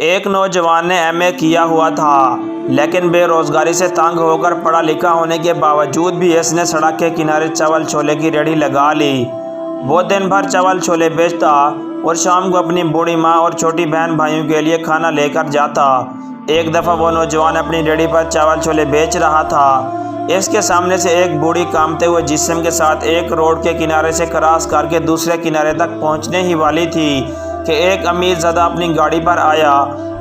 ایک نوجوان نے ایم اے کیا ہوا تھا، لیکن بے روزگاری سے تنگ ہو کر پڑھا لکھا ہونے کے باوجود بھی اس نے سڑک کے کنارے چاول چھولے کی ریہڑی لگا لی۔ وہ دن بھر چاول چھولے بیچتا اور شام کو اپنی بوڑھی ماں اور چھوٹی بہن بھائیوں کے لیے کھانا لے کر جاتا۔ ایک دفعہ وہ نوجوان اپنی ریہڑی پر چاول چھولے بیچ رہا تھا۔ اس کے سامنے سے ایک بوڑھی کانپتے ہوئے جسم کے ساتھ ایک روڈ کے کنارے سے کراس کر کے دوسرے کنارے تک پہنچنے ہی والی تھی کہ ایک امیر زادہ اپنی گاڑی پر آیا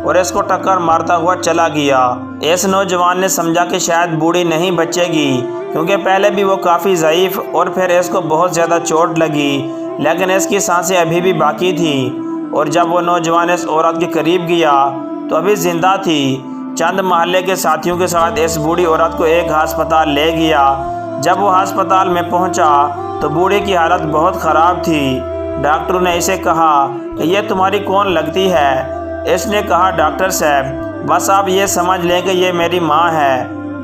اور اس کو ٹکر مارتا ہوا چلا گیا۔ اس نوجوان نے سمجھا کہ شاید بوڑھی نہیں بچے گی، کیونکہ پہلے بھی وہ کافی ضعیف اور پھر اس کو بہت زیادہ چوٹ لگی، لیکن اس کی سانسیں ابھی بھی باقی تھیں۔ اور جب وہ نوجوان اس عورت کے قریب گیا تو ابھی زندہ تھی۔ چند محلے کے ساتھیوں کے ساتھ اس بوڑھی عورت کو ایک ہسپتال لے گیا۔ جب وہ ہسپتال میں پہنچا تو بوڑھی کی حالت بہت خراب تھی۔ ڈاکٹروں نے اسے کہا کہ یہ تمہاری کون لگتی ہے؟ اس نے کہا ڈاکٹر صاحب بس آپ یہ سمجھ لیں کہ یہ میری ماں ہے۔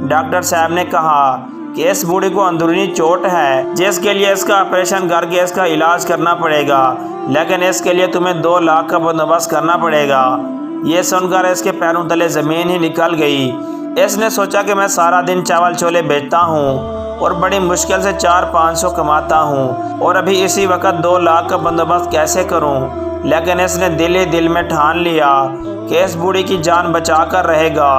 ڈاکٹر صاحب نے کہا کہ اس بوڑھی کو اندرونی چوٹ ہے جس کے لیے اس کا آپریشن کر کے اس کا علاج کرنا پڑے گا، لیکن اس کے لیے تمہیں 2 لاکھ کا بندوبست کرنا پڑے گا۔ یہ سن کر اس کے پیروں تلے زمین ہی نکل گئی۔ اس نے سوچا کہ میں سارا دن چاول چھولے بیچتا ہوں اور بڑی مشکل سے 400-500 کماتا ہوں، اور ابھی اسی وقت 2 لاکھ کا بندوبست کیسے کروں؟ لیکن اس نے دل ہی دل میں ٹھان لیا کہ اس بوڑھی کی جان بچا کر رہے گا،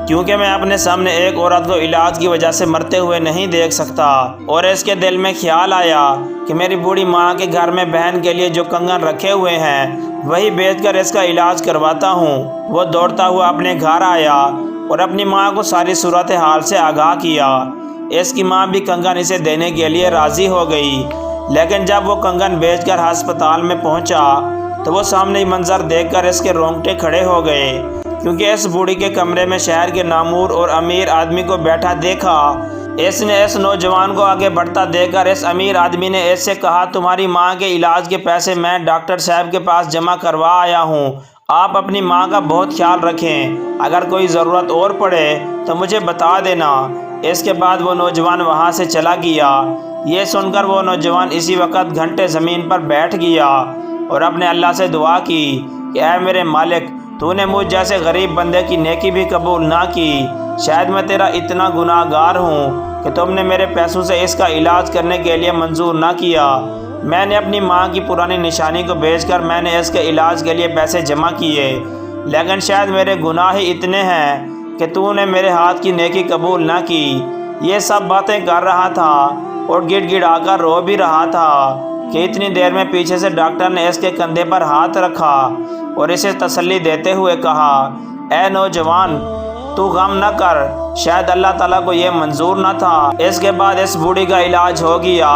کیونکہ میں اپنے سامنے ایک عورت کو علاج کی وجہ سے مرتے ہوئے نہیں دیکھ سکتا۔ اور اس کے دل میں خیال آیا کہ میری بوڑھی ماں کے گھر میں بہن کے لیے جو کنگن رکھے ہوئے ہیں وہی بیچ کر اس کا علاج کرواتا ہوں۔ وہ دوڑتا ہوا اپنے گھر آیا اور اپنی ماں کو ساری صورتحال سے آگاہ کیا۔ اس کی ماں بھی کنگن اسے دینے کے لیے راضی ہو گئی، لیکن جب وہ کنگن بیچ کر ہسپتال میں پہنچا تو وہ سامنے منظر دیکھ کر اس کے رونگٹے کھڑے ہو گئے، کیونکہ اس بوڑھی کے کمرے میں شہر کے نامور اور امیر آدمی کو بیٹھا دیکھا۔ اس نے اس نوجوان کو آگے بڑھتا دیکھ کر اس امیر آدمی نے اس سے کہا تمہاری ماں کے علاج کے پیسے میں ڈاکٹر صاحب کے پاس جمع کروا آیا ہوں، آپ اپنی ماں کا بہت خیال رکھیں، اگر کوئی ضرورت اور پڑے تو مجھے بتا دینا۔ اس کے بعد وہ نوجوان وہاں سے چلا گیا۔ یہ سن کر وہ نوجوان اسی وقت گھنٹے زمین پر بیٹھ گیا اور اپنے اللہ سے دعا کی کہ اے میرے مالک، تو نے مجھ جیسے غریب بندے کی نیکی بھی قبول نہ کی۔ شاید میں تیرا اتنا گناہ گار ہوں کہ تم نے میرے پیسوں سے اس کا علاج کرنے کے لیے منظور نہ کیا۔ میں نے اپنی ماں کی پرانی نشانی کو بیچ کر میں نے اس کے علاج کے لیے پیسے جمع کیے، لیکن شاید میرے گناہ ہی اتنے ہیں کہ تو نے میرے ہاتھ کی نیکی قبول نہ کی۔ یہ سب باتیں کر رہا تھا اور گڑ گڑا کر رو بھی رہا تھا کہ اتنی دیر میں پیچھے سے ڈاکٹر نے اس کے کندھے پر ہاتھ رکھا اور اسے تسلی دیتے ہوئے کہا اے نوجوان، تو غم نہ کر، شاید اللہ تعالیٰ کو یہ منظور نہ تھا۔ اس کے بعد اس بوڑھی کا علاج ہو گیا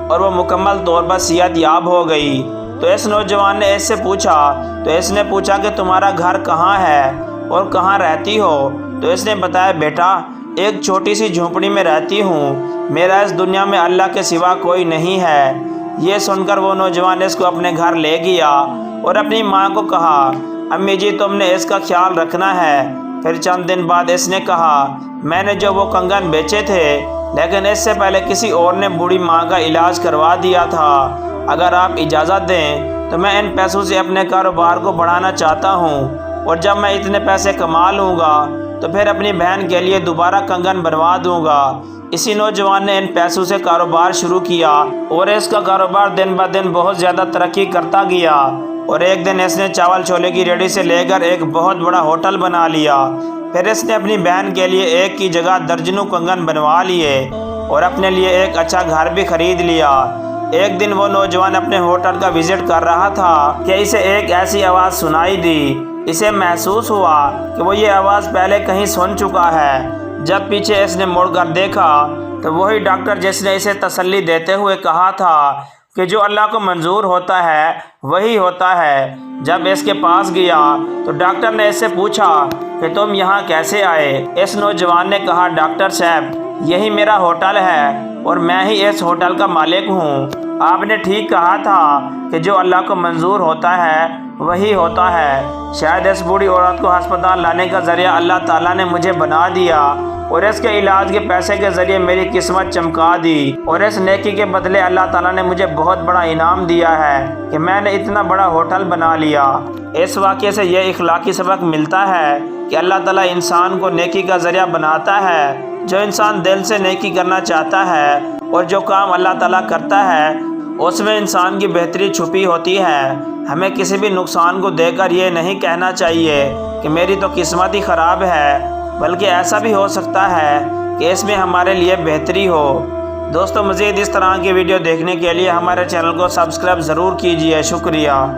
اور وہ مکمل طور پر صحت یاب ہو گئی۔ تو اس نوجوان نے اس سے پوچھا کہ تمہارا گھر کہاں ہے اور کہاں رہتی ہو؟ تو اس نے بتایا بیٹا، ایک چھوٹی سی جھونپڑی میں رہتی ہوں، میرا اس دنیا میں اللہ کے سوا کوئی نہیں ہے۔ یہ سن کر وہ نوجوان اس کو اپنے گھر لے گیا اور اپنی ماں کو کہا امی جی تم نے اس کا خیال رکھنا ہے۔ پھر چند دن بعد اس نے کہا میں نے جو وہ کنگن بیچے تھے، لیکن اس سے پہلے کسی اور نے بوڑھی ماں کا علاج کروا دیا تھا، اگر آپ اجازت دیں تو میں ان پیسوں سے اپنے کاروبار کو بڑھانا چاہتا ہوں، اور جب میں اتنے پیسے کما لوں گا تو پھر اپنی بہن کے لیے دوبارہ کنگن بنوا دوں گا۔ اسی نوجوان نے ان پیسوں سے کاروبار شروع کیا اور اس کا کاروبار دن بہ دن بہت زیادہ ترقی کرتا گیا، اور ایک دن اس نے چاول چھولے کی ریہڑی سے لے کر ایک بہت بڑا ہوٹل بنا لیا۔ پھر اس نے اپنی بہن کے لیے ایک کی جگہ درجنوں کنگن بنوا لیے اور اپنے لیے ایک اچھا گھر بھی خرید لیا۔ ایک دن وہ نوجوان اپنے ہوٹل کا وزٹ کر رہا تھا کہ اسے ایک ایسی آواز سنائی دی۔ اسے محسوس ہوا کہ وہ یہ آواز پہلے کہیں سن چکا ہے۔ جب پیچھے اس نے مڑ کر دیکھا تو وہی ڈاکٹر جس نے اسے تسلی دیتے ہوئے کہا تھا کہ جو اللہ کو منظور ہوتا ہے وہی ہوتا ہے۔ جب اس کے پاس گیا تو ڈاکٹر نے اس سے پوچھا کہ تم یہاں کیسے آئے؟ اس نوجوان نے کہا ڈاکٹر صاحب یہی میرا ہوٹل ہے اور میں ہی اس ہوٹل کا مالک ہوں۔ آپ نے ٹھیک کہا تھا کہ جو اللہ کو منظور ہوتا ہے وہی ہوتا ہے۔ شاید اس بوڑھی عورت کو ہسپتال لانے کا ذریعہ اللہ تعالیٰ نے مجھے بنا دیا اور اس کے علاج کے پیسے کے ذریعے میری قسمت چمکا دی، اور اس نیکی کے بدلے اللہ تعالیٰ نے مجھے بہت بڑا انعام دیا ہے کہ میں نے اتنا بڑا ہوٹل بنا لیا۔ اس واقعے سے یہ اخلاقی سبق ملتا ہے کہ اللہ تعالیٰ انسان کو نیکی کا ذریعہ بناتا ہے۔ جو انسان دل سے نیکی کرنا چاہتا ہے اور جو کام اللہ تعالیٰ کرتا ہے اس میں انسان کی بہتری چھپی ہوتی ہے۔ ہمیں کسی بھی نقصان کو دیکھ کر یہ نہیں کہنا چاہیے کہ میری تو قسمت ہی خراب ہے، بلکہ ایسا بھی ہو سکتا ہے کہ اس میں ہمارے لیے بہتری ہو۔ دوستو، مزید اس طرح کی ویڈیو دیکھنے کے لیے ہمارے چینل کو سبسکرائب ضرور کیجیے۔ شکریہ۔